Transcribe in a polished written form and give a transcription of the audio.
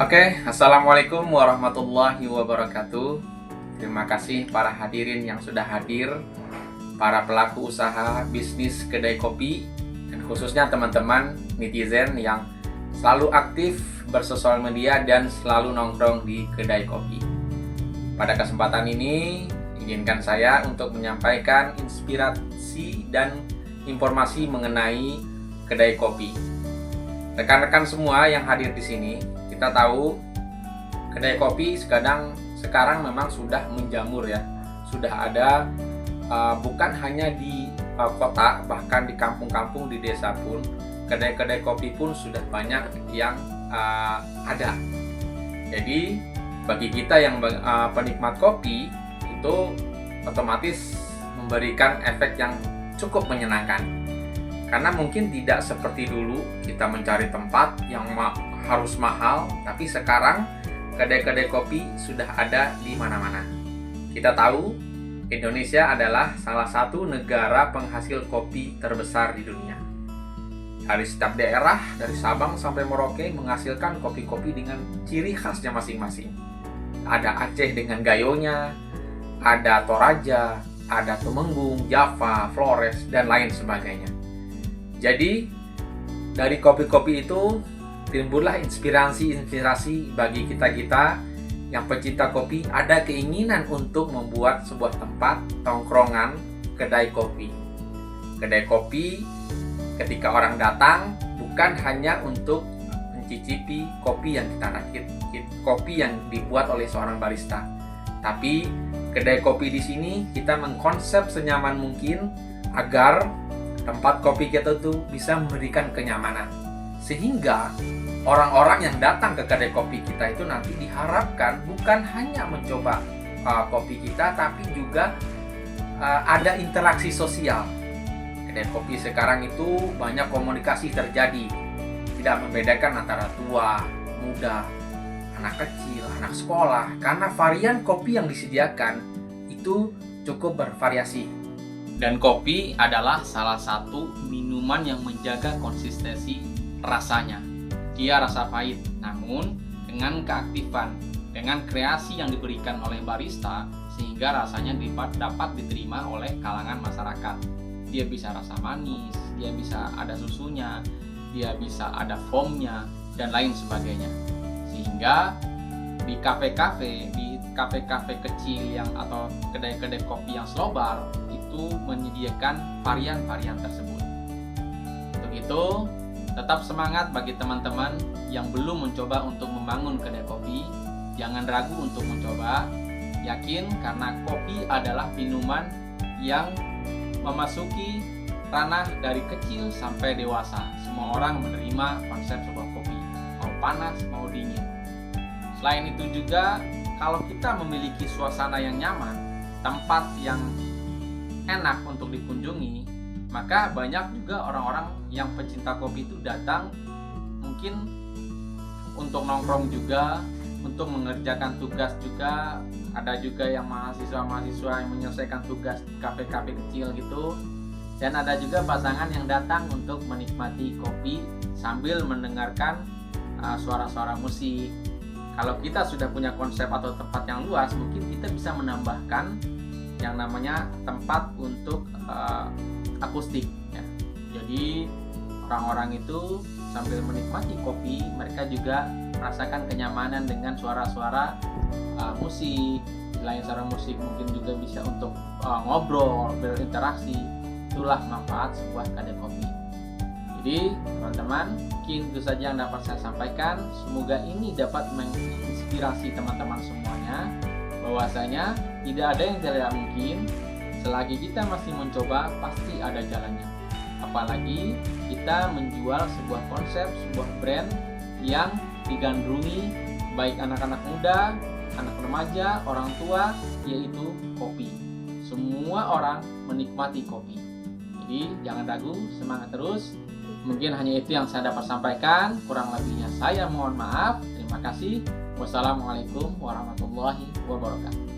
Assalamualaikum warahmatullahi wabarakatuh. Terima kasih para hadirin yang sudah hadir, para pelaku usaha bisnis kedai kopi, dan khususnya teman-teman netizen yang selalu aktif bersosial media dan selalu nongkrong di kedai kopi. Pada kesempatan ini, izinkan saya untuk menyampaikan inspirasi dan informasi mengenai kedai kopi. Rekan-rekan semua yang hadir di sini, kita tahu kedai kopi sekarang memang sudah menjamur ya. Sudah ada bukan hanya di kota, bahkan di kampung-kampung, di desa pun kedai-kedai kopi pun sudah banyak yang ada. Jadi bagi kita yang penikmat kopi itu otomatis memberikan efek yang cukup menyenangkan. Karena mungkin tidak seperti dulu kita mencari tempat yang harus mahal, tapi sekarang kedai-kedai kopi sudah ada di mana-mana. Kita tahu Indonesia adalah salah satu negara penghasil kopi terbesar di dunia. Dari setiap daerah, dari Sabang sampai Merauke menghasilkan kopi-kopi dengan ciri khasnya masing-masing. Ada Aceh dengan gayonya, ada Toraja, ada Temenggung, Java, Flores, dan lain sebagainya. Jadi dari kopi-kopi itu timbullah inspirasi bagi kita yang pecinta kopi, ada keinginan untuk membuat sebuah tempat tongkrongan kedai kopi. Kedai kopi ketika orang datang bukan hanya untuk mencicipi kopi yang kita rakit, kopi yang dibuat oleh seorang barista. Tapi kedai kopi di sini kita mengkonsep senyaman mungkin agar tempat kopi kita tuh bisa memberikan kenyamanan, sehingga orang-orang yang datang ke kedai kopi kita itu nanti diharapkan bukan hanya mencoba kopi kita, tapi juga ada interaksi sosial. Kedai kopi sekarang itu banyak komunikasi terjadi, tidak membedakan antara tua, muda, anak kecil, anak sekolah, karena varian kopi yang disediakan itu cukup bervariasi. Dan kopi adalah salah satu minuman yang menjaga konsistensi rasanya. Dia rasa pahit, namun dengan keaktifan, dengan kreasi yang diberikan oleh barista, sehingga rasanya dapat diterima oleh kalangan masyarakat. Dia bisa rasa manis, dia bisa ada susunya, dia bisa ada foamnya, dan lain sebagainya. Sehingga di kafe-kafe kecil atau kedai-kedai kopi yang slow bar itu menyediakan varian-varian tersebut. Untuk itu, tetap semangat bagi teman-teman yang belum mencoba untuk membangun kedai kopi. Jangan ragu untuk mencoba. Yakin karena kopi adalah minuman yang memasuki ranah dari kecil sampai dewasa. Semua orang menerima konsep sebuah kopi, mau panas, mau dingin. Selain itu juga, kalau kita memiliki suasana yang nyaman, tempat yang enak untuk dikunjungi, maka banyak juga orang-orang yang pecinta kopi itu datang mungkin untuk nongkrong juga, untuk mengerjakan tugas juga. Ada juga yang mahasiswa yang menyelesaikan tugas di kafe-kafe kecil gitu. Dan ada juga pasangan yang datang untuk menikmati kopi sambil mendengarkan suara-suara musik. Kalau kita sudah punya konsep atau tempat yang luas, mungkin kita bisa menambahkan yang namanya tempat untuk akustik ya. Jadi orang-orang itu sambil menikmati kopi, mereka juga merasakan kenyamanan dengan suara-suara musik. Selain suara musik, mungkin juga bisa untuk ngobrol, berinteraksi. Itulah manfaat sebuah kedai kopi. Jadi teman-teman, mungkin itu saja yang dapat saya sampaikan. Semoga ini dapat menginspirasi teman-teman semuanya, bahwasanya tidak ada yang tidak mungkin. Selagi kita masih mencoba, pasti ada jalannya. Apalagi kita menjual sebuah konsep, sebuah brand yang digandrungi baik anak-anak muda, anak remaja, orang tua, yaitu kopi. Semua orang menikmati kopi. Jadi jangan ragu, semangat terus. Mungkin hanya itu yang saya dapat sampaikan. Kurang lebihnya saya mohon maaf. Terima kasih. Wassalamualaikum warahmatullahi wabarakatuh.